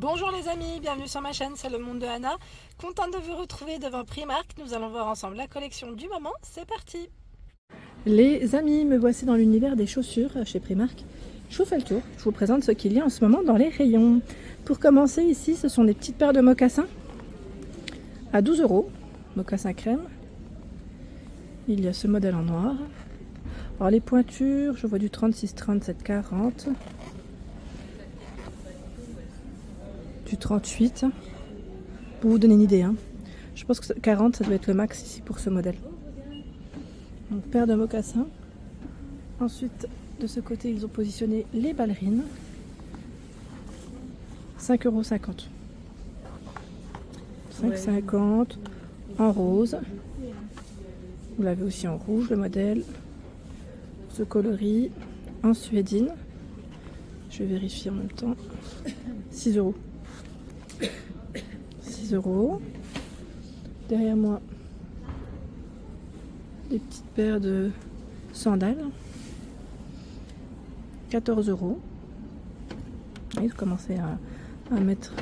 Bonjour les amis, bienvenue sur ma chaîne, c'est le monde de Anna. Contente de vous retrouver devant Primark. Nous allons voir ensemble la collection du moment. C'est parti. Les amis, me voici dans l'univers des chaussures chez Primark. Je vous fais le tour, je vous présente ce qu'il y a en ce moment dans les rayons. Pour commencer, ici, ce sont des petites paires de mocassins à 12 €. Mocassins crème. Il y a ce modèle en noir. Alors les pointures, je vois du 36, 37, 40. Du 38. Pour vous donner une idée, hein. Je pense que 40, ça doit être le max ici pour ce modèle. Donc paire de mocassins. Ensuite, de ce côté, ils ont positionné les ballerines. 5,50 €. 5,50 € en rose. Vous l'avez aussi en rouge, le modèle. Ce coloris en suédine. Je vais vérifier en même temps. 6 €. 6 €. Derrière moi, des petites paires de sandales. 14 €. Ils commencent à mettre...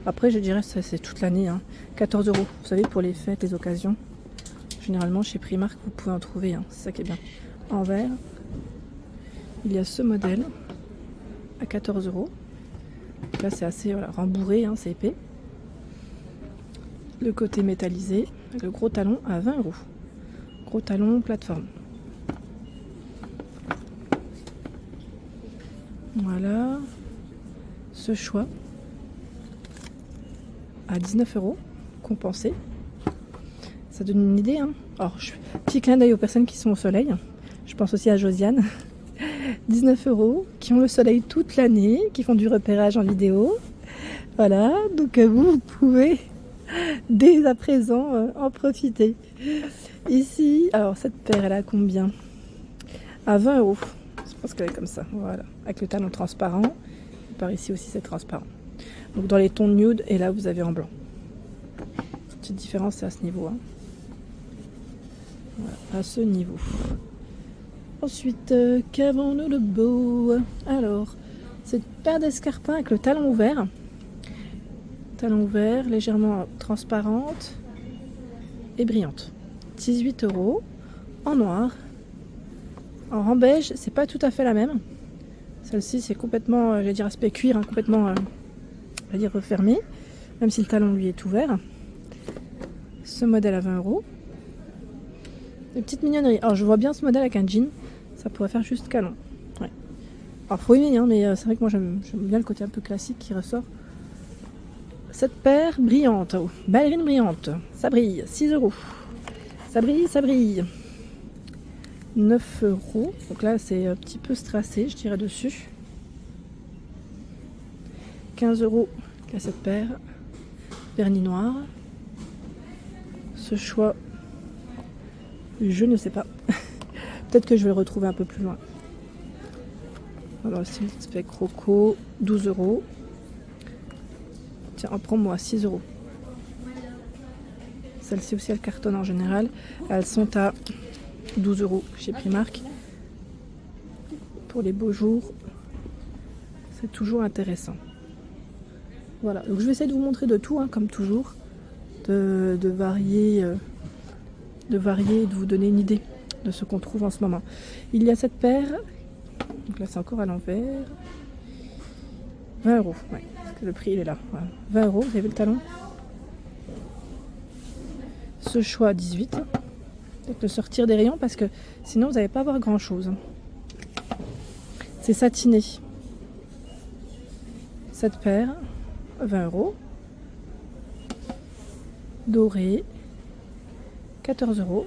Après, je dirais que c'est toute l'année. 14 €. Vous savez, pour les fêtes, les occasions. Généralement, chez Primark, vous pouvez en trouver. C'est ça qui est bien. En vert, il y a ce modèle à 14 €. Là, c'est assez rembourré, c'est épais. Le côté métallisé, avec le gros talon à 20 €. Gros talon plateforme. Voilà. Ce choix à 19 € compensé. Ça donne une idée. Alors, petit clin d'œil aux personnes qui sont au soleil. Je pense aussi à Josiane. 19 € qui ont le soleil toute l'année, qui font du repérage en vidéo. Voilà, donc vous pouvez dès à présent en profiter. Ici, alors cette paire elle a combien? À 20 €. Je pense qu'elle est comme ça, voilà, avec le talon transparent. Par ici aussi c'est transparent. Donc dans les tons nude, et là vous avez en blanc. Petite différence, c'est à ce niveau. Voilà, à ce niveau. Ensuite, qu'avons-nous de beau? Alors, cette paire d'escarpins avec le talon ouvert. Talon ouvert, légèrement transparente et brillante. 18 € en noir. Alors en beige, c'est pas tout à fait la même. Celle-ci, c'est complètement, j'allais dire aspect cuir, complètement, j'allais dire refermé, même si le talon lui est ouvert. Ce modèle à 20 €. Des petites mignonneries. Alors je vois bien ce modèle avec un jean. Ça pourrait faire juste canon. Ouais. Alors faut aimer, mais c'est vrai que moi j'aime bien le côté un peu classique qui ressort. Cette paire brillante, ballerine brillante, ça brille, 6 €. Ça brille, ça brille. 9 €. Donc là c'est un petit peu strassé, je dirais dessus. 15 € là cette paire. Vernis noir. Ce choix, je ne sais pas. Peut-être que je vais le retrouver un peu plus loin. Alors, c'est une spec croco, 12 €. Tiens, prends-moi 6 €. Celle-ci aussi, elle cartonne en général. Elles sont à 12 € chez Primark. Pour les beaux jours, c'est toujours intéressant. Voilà, donc je vais essayer de vous montrer de tout, comme toujours. De varier et de vous donner une idée de ce qu'on trouve en ce moment. Il y a cette paire, donc là c'est encore à l'envers, 20 €, ouais, parce que le prix il est là, voilà. 20 €, vous avez le talon. Ce choix 18, peut-être le sortir des rayons parce que sinon vous n'allez pas avoir grand chose. C'est satiné. Cette paire, 20 €, doré, 14 €.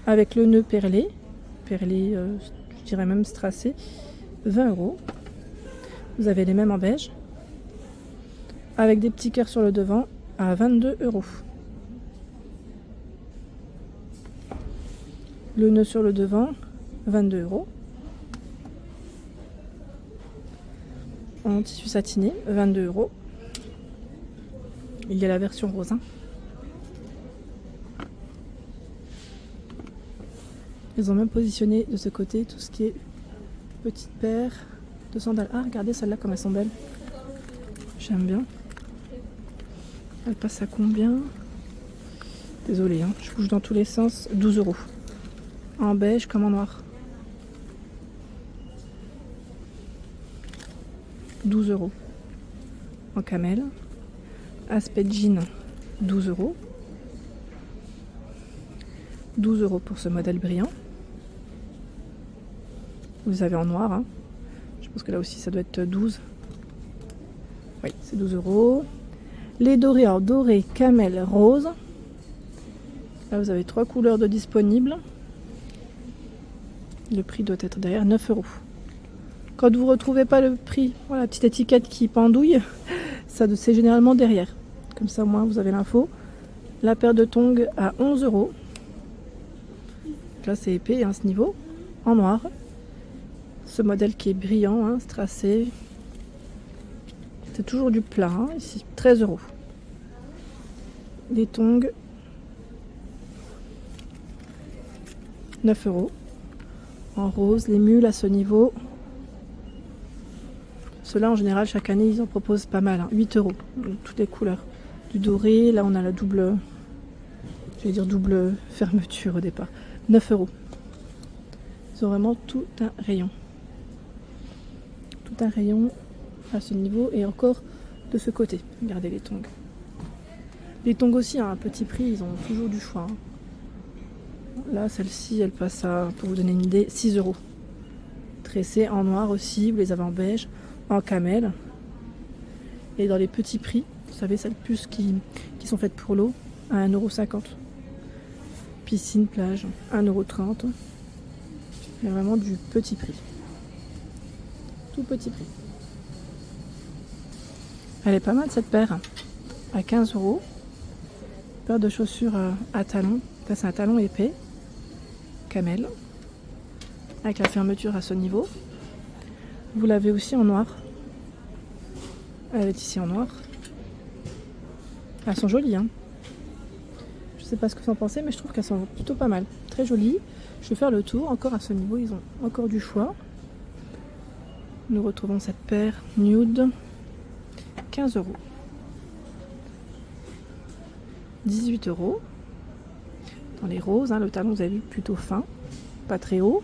Avec le nœud perlé, je dirais même strassé, 20 €. Vous avez les mêmes en beige, avec des petits cœurs sur le devant à 22 €. Le nœud sur le devant, 22 €. En tissu satiné, 22 €. Il y a la version rose. Ils ont même positionné de ce côté tout ce qui est petite paire de sandales. Ah, regardez celles-là comme elles sont belles. J'aime bien. Elle passe à combien? Désolée, hein, je bouge dans tous les sens. 12 €. En beige comme en noir. 12 €. En camel. Aspect jean, 12 €. 12 € pour ce modèle brillant. Vous avez en noir. Hein. Je pense que là aussi ça doit être 12. Oui, c'est 12 €. Les dorés, alors doré, camel, rose. Là vous avez 3 couleurs de disponibles. Le prix doit être derrière, 9 €. Quand vous ne retrouvez pas le prix, voilà, la petite étiquette qui pendouille, ça c'est généralement derrière. Comme ça au moins vous avez l'info. La paire de tongs à 11 €. Là c'est épais à ce niveau, en noir. Ce modèle qui est brillant, hein, strassé. C'est toujours du plat, hein, ici, 13 €. Les tongs, 9 €. En rose, les mules à ce niveau. Ceux-là, en général, chaque année, ils en proposent pas mal, hein, 8 €. Toutes les couleurs. Du doré, là on a la double, j'allais dire double fermeture au départ. 9 €. Ils ont vraiment tout un rayon. Tout un rayon à ce niveau et encore de ce côté. Regardez les tongs. Les tongs aussi, à un petit prix, ils ont toujours du choix. Hein. Là, celle-ci, elle passe à, pour vous donner une idée, 6 €. Tressées en noir aussi, vous les avez en beige, en camel. Et dans les petits prix, vous savez, celles puces qui sont faites pour l'eau, à 1,50 €. Piscine, plage, 1,30 €. Il y a vraiment du petit prix. Tout petit prix. Elle est pas mal cette paire, à 15 €. Paire de chaussures à talons. Là, c'est un talon épais, camel, avec la fermeture à ce niveau. Vous l'avez aussi en noir. Elle est ici en noir. Elles sont jolies, hein. Je sais pas ce que vous en pensez, mais je trouve qu'elles sont plutôt pas mal. Très jolies. Je vais faire le tour. Encore à ce niveau, ils ont encore du choix. Nous retrouvons cette paire nude. 15 €. 18 €. Dans les roses, hein, le talon, vous avez vu, plutôt fin. Pas très haut.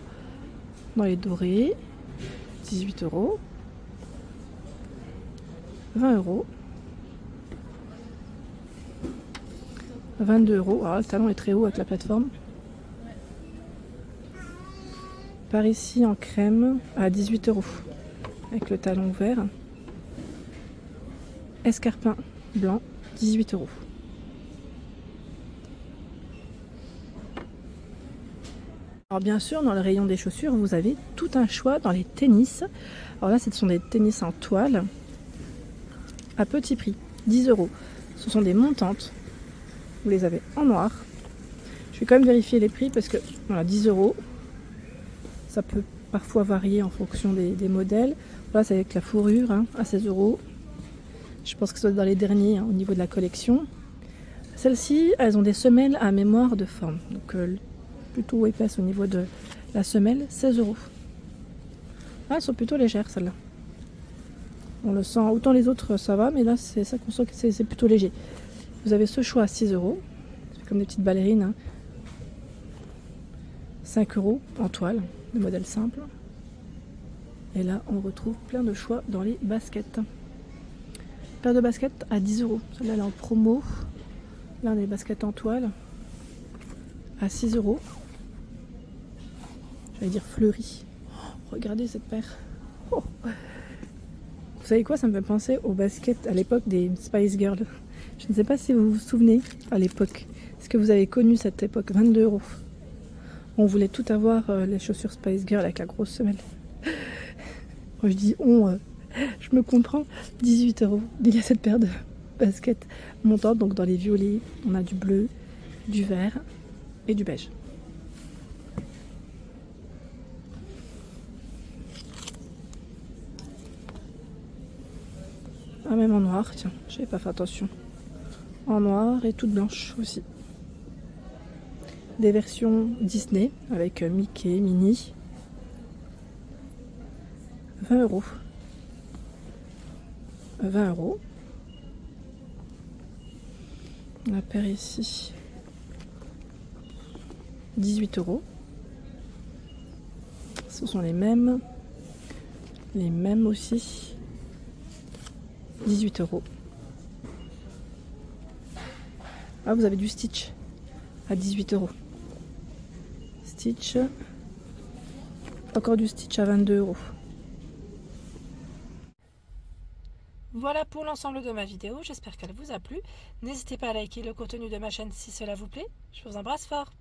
Dans les dorés, 18 €. 20 €. 22 €. Alors, le talon est très haut avec la plateforme. Par ici en crème à 18 € avec le talon vert. Escarpin blanc, 18 €. Alors bien sûr, dans le rayon des chaussures, vous avez tout un choix dans les tennis. Alors là, ce sont des tennis en toile à petit prix, 10 €. Ce sont des montantes. Vous les avez en noir. Je vais quand même vérifier les prix parce que, voilà, 10 €. Ça peut parfois varier en fonction des modèles. Là, c'est avec la fourrure, hein, à 16 €. Je pense que ça doit être dans les derniers, hein, au niveau de la collection. Celles-ci, elles ont des semelles à mémoire de forme. Donc, plutôt épaisse au niveau de la semelle, 16 €. Ah, elles sont plutôt légères, celles-là. On le sent, autant les autres ça va, mais là c'est ça qu'on sent que c'est plutôt léger. Vous avez ce choix à 6 €, c'est comme des petites ballerines. Hein. 5 € en toile, le modèle simple. Et là on retrouve plein de choix dans les baskets. Paire de baskets à 10 €, celle-là elle est en promo. Là on a les baskets en toile à 6 €. J'allais dire fleurie. Oh, regardez cette paire. Oh. Vous savez quoi, ça me fait penser aux baskets à l'époque des Spice Girls. Je ne sais pas si vous vous souvenez à l'époque. Est-ce que vous avez connu cette époque? 22 €. On voulait tout avoir, les chaussures Spice Girl avec la grosse semelle. Moi je dis on, je me comprends. 18 €. Il y a cette paire de baskets montantes. Donc dans les violets, on a du bleu, du vert et du beige. Ah, même en noir, tiens, j'avais pas fait attention. En noir et toute blanche aussi. Des versions Disney avec Mickey, Minnie. 20 euros. 20 euros. La paire ici, 18 euros. Ce sont les mêmes aussi, 18 euros. Ah, vous avez du Stitch à 18 euros. Stitch, encore du Stitch à 22 euros. Voilà pour l'ensemble de ma vidéo, j'espère qu'elle vous a plu. N'hésitez pas à liker le contenu de ma chaîne si cela vous plaît. Je vous embrasse fort.